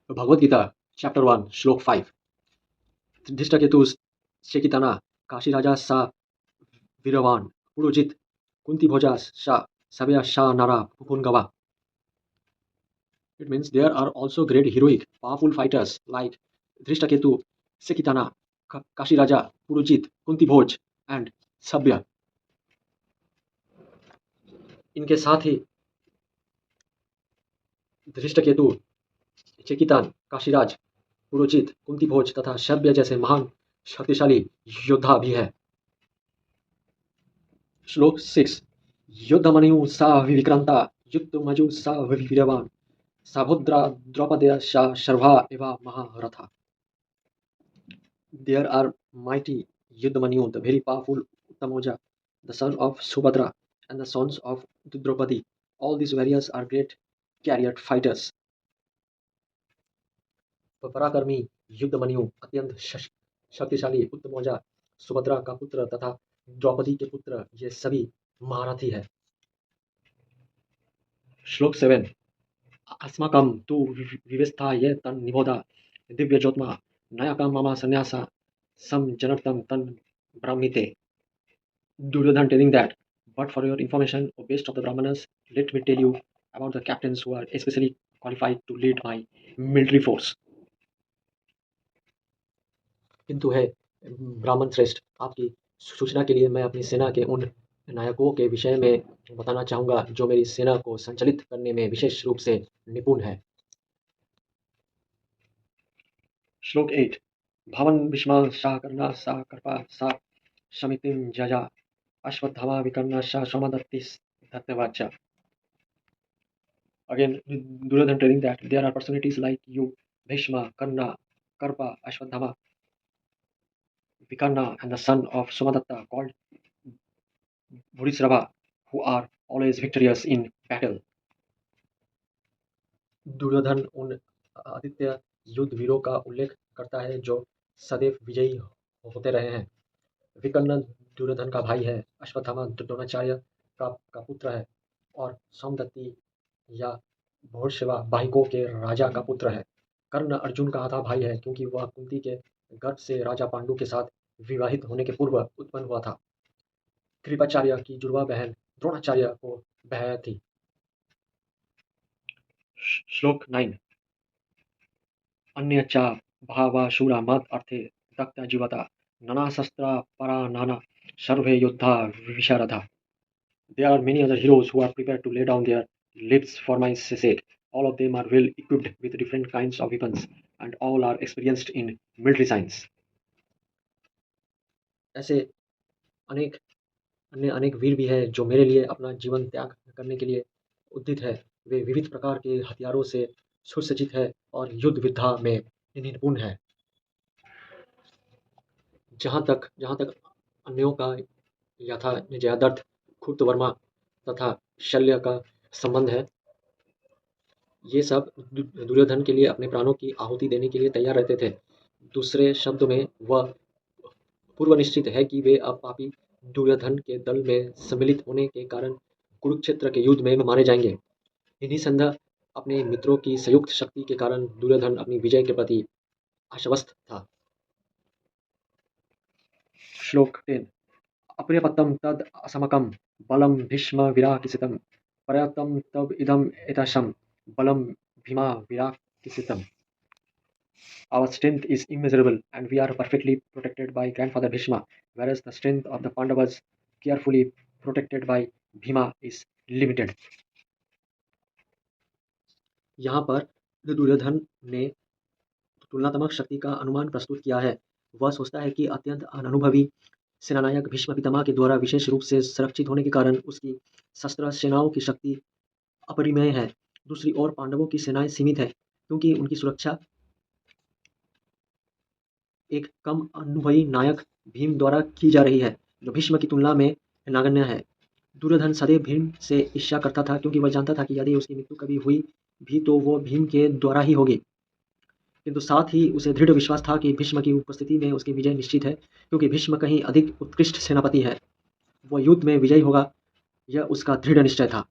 Bhagavad Gita chapter 1 श्लोक 5 धृष्टकेतु शेकिताना काशीराजा सा वीरवान पुरुजित कुंती भोजा सा sabya sha nara pupungava. It means there are also great heroic powerful fighters like Drishtaketu, Sekitana, Kashiraja, Purujit, Kunti Bhoj and Sabya. इनके साथ ही धृष्टकेतु, चेकितान, काशीराज, पुरोजित, कुंती भोज तथा शब्य जैसे महान शक्तिशाली योद्धा भी है। श्लोक 6 युद्धमणिउ सा विक्रांता युक्तमजु सा वीरवान साभद्रा द्रौपदया सा शर्वा एवा महारथा. There are mighty Yudhamanu, the very powerful Uttamoja, the son of Subhadra, and the sons of Draupadi. All these warriors are great chariot fighters. पराक्रमी युद्धमणियों अत्यंत शक्तिशाली उत्तमौजा सुभद्रा का पुत्र तथा द्रौपदी के पुत्र ये सभी महारथी है। श्लोक 7 अस्माकं तु विवस्था ये तन निबोधा दिव्य ज्योत्मा नयाकं मम संन्यासा सम जनर्थम तन ब्राह्मीते. Duryodhan telling that, but for your information, O best of the Brahmanas, let me tell you about the captains who are especially qualified to lead my military force. किंतु है ब्राह्मण श्रेष्ठ, आपकी सूचना के लिए मैं अपनी सेना के उन नायकों के विषय में बताना चाहूँगा जो मेरी सेना को संचालित करने में विशेष रूप से निपुण है। श्लोक 8 भवन भीष्मा सा कर्णा सा कर्पा सा शमितिं जजा अश्वत्थामा विकर्णा सा सोमदत्ति धत्यवाचा. Again, Duryodhan telling that there are personalities like you, Bhishma, Karna, Karpa, Ashwadhama, Vikarna, and the son of Somadatta called Bhurisrava, who are always victorious in battle. Duryodhan उन आदित्य युद्ध वीरों का उल्लेख करता है जो सदैव विजयी होते रहे हैं। विकर्ण दुर्योधन का भाई है, अश्वत्थामा द्रोणाचार्य का पुत्र है और सोमदत्ति या भूरिश्रवा बाहिकों के राजा का पुत्र है। कर्ण अर्जुन का आधा भाई है क्योंकि वह कुंती के गर्भ से राजा पांडु के साथ विवाहित होने के पूर्व उत्पन्न हुआ था। कृपाचार्य की जुड़वा बहन द्रोणाचार्य को बहन थी। श्लोक 9 अन्य चा भावाशूरा मद अर्थे दक्ता जीवता नाना शस्त्रा परा नाना सर्वे योद्धा विशारदा. There are many other heroes who are prepared to lay down their lives for my sake. All of them are well equipped with different kinds of weapons and all are experienced in military science. ऐसे अनेक वीर भी हैं जो मेरे लिए अपना जीवन त्याग करने के लिए उद्यत है। वे विविध प्रकार के हथियारों से सुसज्जित है और युद्ध विद्या में निपुण है। जहाँ तक अन्यों का यथा जयाद्रथ, कृतवर्मा तथा शल्य का संबंध है, ये सब दुर्योधन के लिए अपने प्राणों की आहुति देने के लिए तैयार रहते थे। दूसरे शब्दों में वह पूर्व निश्चित है कि वे अब पापी दुर्योधन के दल में सम्मिलित होने के कारण कुरुक्षेत्र के युद्ध में मारे जाएंगे। इन्हीं संध्या अपने मित्रों की संयुक्त शक्ति के कारण दुर्योधन अपनी विजय के प्रति आश्वस्त था। श्लोक 10 अप्रियपत्तम तद असमकम बलम भीष्म विराकिसितम पर्याप्तम तब इदम एताशम बलम Bhima विराकिसितम. Our strength is immeasurable and we are perfectly protected by grandfather Bhishma, whereas the strength of the Pandavas, carefully protected by Bhima, is limited. यहाँ पर दुर्योधन ने तुलनात्मक शक्ति का अनुमान प्रस्तुत किया है। वह सोचता है कि अत्यंत अनुभवी सेनानायक भीष्म पितामह के द्वारा विशेष रूप से संरक्षित होने के कारण उसकी शस्त्र सेनाओं की शक्ति अपरिमेय है। दूसरी ओर पांडवों की सेनाएं सीमित है क्योंकि उनकी सुरक्षा एक कम अनुभवी नायक भीम द्वारा की जा रही है जो भीष्म की तुलना में नगण्य है। दुर्योधन सदैव भीम से ईर्ष्या करता था क्योंकि वह जानता था कि यदि उसकी मृत्यु कभी हुई भी तो वो भीम के द्वारा ही होगी, किंतु साथ ही उसे दृढ़ विश्वास था कि भीष्म की उपस्थिति में उसकी विजय निश्चित है क्योंकि भीष्म कहीं अधिक उत्कृष्ट सेनापति है। वह युद्ध में विजयी होगा, यह उसका दृढ़ निश्चय था।